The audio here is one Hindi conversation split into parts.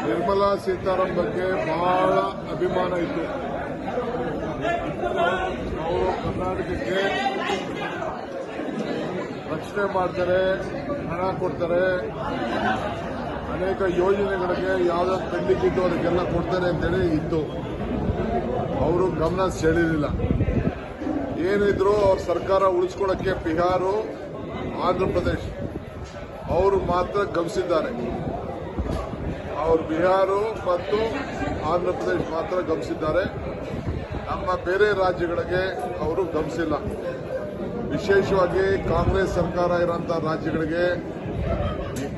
ನಿರ್ಮಲಾ ಸೀತಾರಾಮನ್ ಬಗ್ಗೆ ಬಹಳ ಅಭಿಮಾನ ಇತ್ತು. ಅವರು ಕರ್ನಾಟಕಕ್ಕೆ ರಕ್ಷಣೆ ಮಾಡ್ತಾರೆ, ಹಣ ಕೊಡ್ತಾರೆ, ಅನೇಕ ಯೋಜನೆಗಳಿಗೆ ಯಾವ್ದಾದ್ರು ಪೆಂಡಿಂಗ್ ಇದ್ದು ಅದಕ್ಕೆಲ್ಲ ಕೊಡ್ತಾರೆ ಅಂತೇಳಿ ಇತ್ತು. ಅವರು ಗಮನ ಸೆಳೆಯಲಿಲ್ಲ. ಏನಿದ್ರು ಅವ್ರ ಸರ್ಕಾರ ಉಳಿಸ್ಕೊಳ್ಳಕ್ಕೆ ಬಿಹಾರ, ಆಂಧ್ರಪ್ರದೇಶ ಅವರು ಮಾತ್ರ ಗಮನಿಸಿದ್ದಾರೆ. ಅವರು ಬಿಹಾರ ಮತ್ತು ಆಂಧ್ರಪ್ರದೇಶ ಮಾತ್ರ ಗಮನಿಸಿದ್ದಾರೆ. ನಮ್ಮ ಬೇರೆ ರಾಜ್ಯಗಳಿಗೆ ಅವರು ಗಮನಿಸಿಲ್ಲ. ವಿಶೇಷವಾಗಿ ಕಾಂಗ್ರೆಸ್ ಸರ್ಕಾರ ಇರುವಂತಹ ರಾಜ್ಯಗಳಿಗೆ,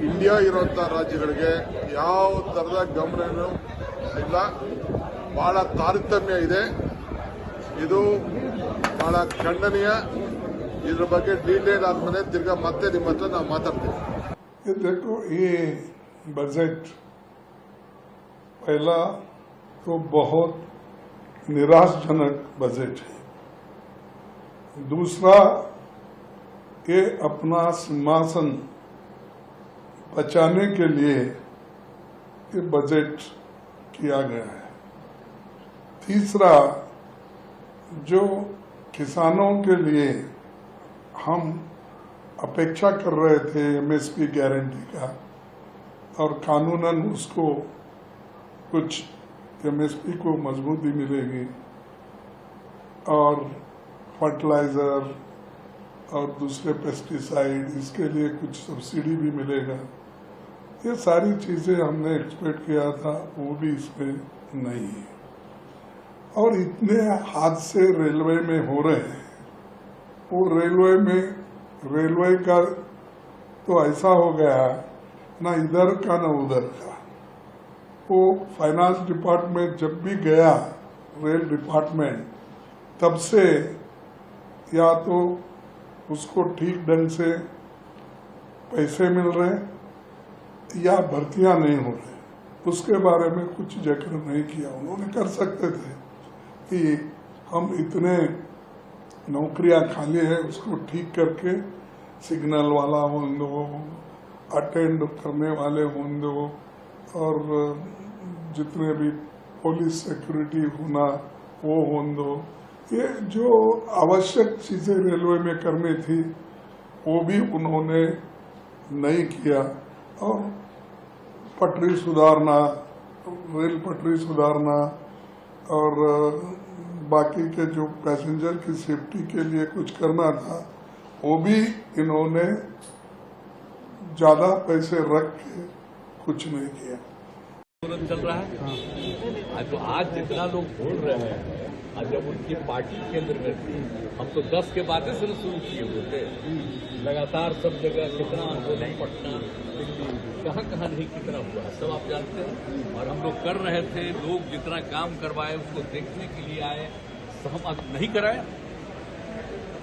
ಇಂಡಿಯಾ ಇರುವಂತಹ ರಾಜ್ಯಗಳಿಗೆ ಯಾವ ತರದ ಗಮನನೂ ಇಲ್ಲ. ಬಹಳ ತಾರತಮ್ಯ ಇದೆ. ಇದು ಬಹಳ ಖಂಡನೀಯ. ಇದ್ರ ಬಗ್ಗೆ ಡೀಟೇಲ್ ಆದ್ಮೇಲೆ ತಿರ್ಗಾ ಮತ್ತೆ ನಿಮ್ಮ ಹತ್ರ ನಾವು ಮಾತಾಡ್ತೀವಿ. देखो, ये बजट पहला तो बहुत निराशजनक बजट है। दूसरा, ये अपना सिंहासन बचाने के लिए ये बजट किया गया है। तीसरा, जो किसानों के लिए हम अपेक्षा कर रहे थे एमएसपी गारंटी का, और कानूनन उसको कुछ एमएसपी को मजबूती मिलेगी और फर्टिलाइजर और दूसरे पेस्टिसाइड इसके लिए कुछ सब्सिडी भी मिलेगा। ये सारी चीजें हमने एक्सपेक्ट किया था, वो भी इसमें नहीं है। और इतने हादसे रेलवे में हो रहे हैं, वो रेलवे का तो ऐसा हो गया ना इधर का ना उधर का। वो फाइनेंस डिपार्टमेंट जब भी गया, रेल डिपार्टमेंट, तब से या तो उसको ठीक ढंग से पैसे मिल रहे या भर्तियां नहीं हो रही, उसके बारे में कुछ जिक्र नहीं किया। उन्होंने कर सकते थे कि हम इतने नौकरियां खाली है, उसको ठीक करके सिग्नल वाला होंदो, अटेंड करने वाले होंदो, और जितने भी पुलिस सिक्योरिटी होना वो होंदो, ये जो आवश्यक चीजें रेलवे में करनी थी वो भी उन्होंने नहीं किया। और पटरी सुधारना, रेल पटरी सुधारना और बाकी के जो पैसेंजर की सेफ्टी के लिए कुछ करना था, वो भी इन्होंने ज्यादा पैसे रख के कुछ नहीं किया। चल रहा है। तो आज जितना लोग बोल रहे हैं, आज जब उनकी पार्टी केंद्र में थी, हम तो 10 के बाद से शुरू किए हुए थे। लगातार सब जगह कितना आंदोलन, पटना, दिल्ली, कहाँ कहाँ नहीं कितना हुआ है सब आप जानते हैं। और हम लोग कर रहे थे, लोग जितना काम करवाए उसको देखने के लिए आए, सहमत नहीं कराया।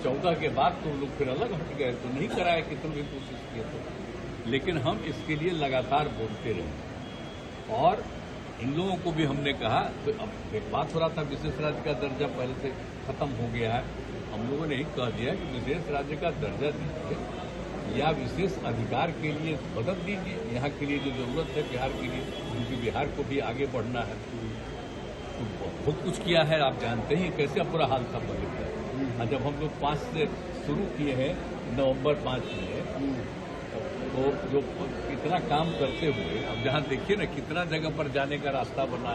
14 के बाद तो लोग फिर अलग हट गए, तो नहीं कराया, कितनी भी कोशिश किए थे। लेकिन हम इसके लिए लगातार बोलते रहे। और इन लोगों को भी हमने कहा, तो अब एक बात हो रहा था, विशेष राज्य का दर्जा पहले से खत्म हो गया है। हम लोगों ने ही कह दिया कि विशेष राज्य का दर्जा दीजिए या विशेष अधिकार के लिए मदद दीजिए, यहाँ के लिए जो जरूरत है बिहार के लिए, क्योंकि बिहार को भी आगे बढ़ना है। तो बहुत कुछ किया है, आप जानते हैं कैसे बुरा हाल था बजट का। जब हम लोग 5 से शुरू किए हैं, नवंबर 5 में, तो जो इतना काम करते हुए अब जहाँ देखिए ना कितना जगह पर जाने का रास्ता बना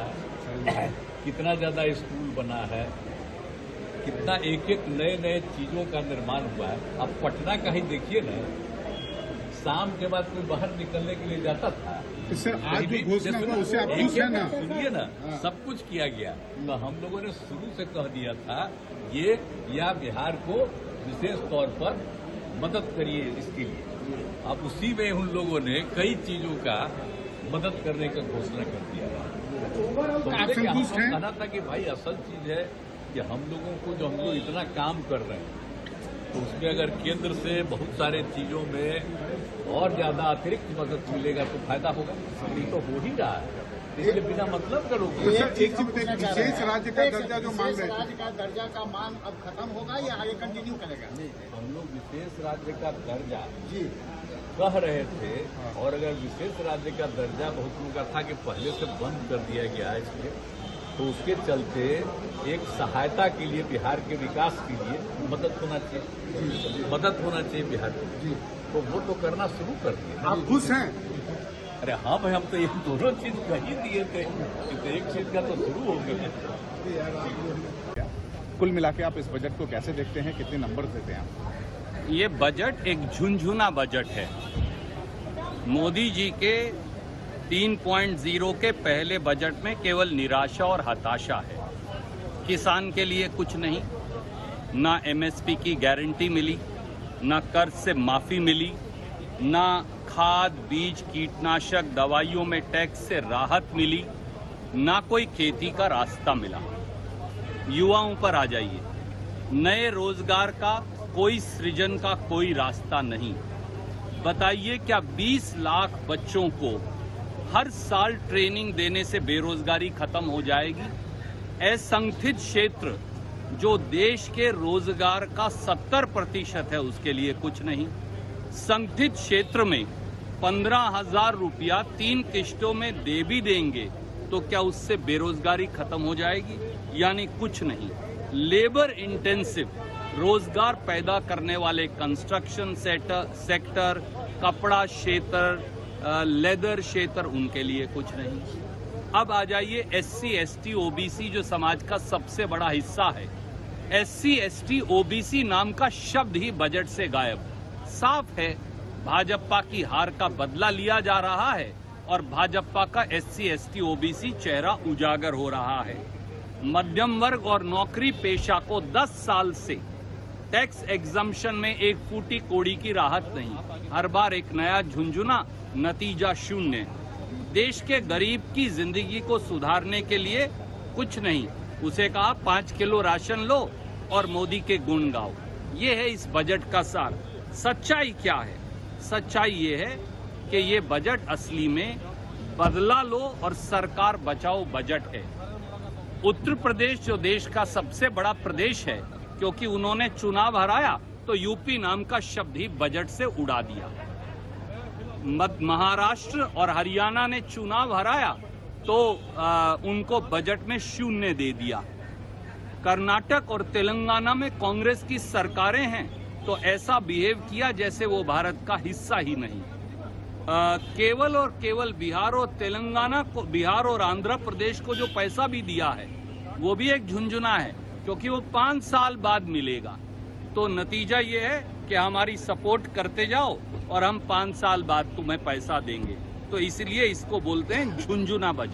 है, कितना ज्यादा स्कूल बना है, कितना एक एक नए नए चीजों का निर्माण हुआ है। अब पटना का ही देखिए ना, शाम के बाद कोई बाहर निकलने के लिए जाता था, सर आज जो घोषणा हुआ उससे आप खुश हैं ना? सुनिए ना, सब कुछ किया गया। तो हम लोगों ने शुरू से कह दिया था ये, या बिहार को विशेष तौर पर मदद करिए इसके लिए। अब उसी में उन लोगों ने कई चीजों का मदद करने का घोषणा कर दिया। तो आप संतुष्ट हैं? कहना था कि भाई असल चीज है कि हम लोगों को जो हम लोग इतना काम कर रहे हैं, तो उसमें अगर केंद्र से बहुत सारे चीजों में और ज्यादा अतिरिक्त मदद मिलेगा तो फायदा होगा। ये तो हो ही रहा है, इसलिए बिना मतलब का लोग विशेष राज्य का दर्जा जो मांग रहे थे, राज्य का दर्जा का मांग अब खत्म होगा या आगे कंटिन्यू करेगा? हम लोग विशेष राज्य का दर्जा कह रहे थे, और अगर विशेष राज्य का दर्जा बहुत उनका था कि पहले से बंद कर दिया गया है इसलिए, तो उसके चलते एक सहायता के लिए बिहार के विकास के लिए मदद होना चाहिए बिहार को, तो वो तो करना शुरू कर दिया। आप खुश हैं? अरे हाँ भाई, हम तो ये दोनों चीज कही दिए थे, तो एक चीज का तो शुरू हो गया। कुल मिला के आप इस बजट को कैसे देखते हैं, कितने नंबर देते हैं आप? ये बजट एक झुनझुना बजट है। मोदी जी के 3.0 के पहले बजट में केवल निराशा और हताशा है। किसान के लिए कुछ नहीं, ना एमएसपी की गारंटी मिली, ना कर्ज से माफी मिली, ना खाद बीज कीटनाशक दवाइयों में टैक्स से राहत मिली, ना कोई खेती का रास्ता मिला। युवाओं पर आ जाइए, नए रोजगार का कोई सृजन का कोई रास्ता नहीं। बताइए क्या 20 लाख बच्चों को हर साल ट्रेनिंग देने से बेरोजगारी खत्म हो जाएगी? असंगठित क्षेत्र जो देश के रोजगार का 70% है, उसके लिए कुछ नहीं। संगठित क्षेत्र में 15,000 रुपया 3 किश्तों में दे भी देंगे तो क्या उससे बेरोजगारी खत्म हो जाएगी? यानी कुछ नहीं। लेबर इंटेंसिव रोजगार पैदा करने वाले कंस्ट्रक्शन सेक्टर, कपड़ा क्षेत्र, लेदर क्षेत्र, उनके लिए कुछ नहीं। अब आ जाइए SC, ST, OBC जो समाज का सबसे बड़ा हिस्सा है। SC, ST, OBC नाम का शब्द ही बजट से गायब। साफ है भाजपा की हार का बदला लिया जा रहा है और भाजपा का SC, ST, OBC चेहरा उजागर हो रहा है। मध्यम वर्ग और नौकरी पेशा को 10 साल से टैक्स एग्जम्पशन में एक फूटी कोड़ी की राहत नहीं, हर बार एक नया झुंझुना, नतीजा शून्य। देश के गरीब की जिंदगी को सुधारने के लिए कुछ नहीं। उसे कहा 5 किलो राशन लो और मोदी के गुण गाओ। ये है इस बजट का सार। सच्चाई क्या है? सच्चाई ये है कि ये बजट असली में बदला लो और सरकार बचाओ बजट है। उत्तर प्रदेश जो देश का सबसे बड़ा प्रदेश है, क्योंकि उन्होंने चुनाव हराया तो यूपी नाम का शब्द ही बजट से उड़ा दिया। महाराष्ट्र और हरियाणा ने चुनाव हराया तो उनको बजट में शून्य दे दिया। कर्नाटक और तेलंगाना में कांग्रेस की सरकारें हैं तो ऐसा बिहेव किया जैसे वो भारत का हिस्सा ही नहीं। केवल और केवल बिहार और तेलंगाना को, बिहार और आंध्र प्रदेश को जो पैसा भी दिया है वो भी एक झुंझुना है, क्योंकि वो 5 साल बाद मिलेगा। तो नतीजा ये है कि हमारी सपोर्ट करते जाओ और हम 5 साल बाद तुम्हें पैसा देंगे। तो इसलिए इसको बोलते हैं झुंझुना बजट।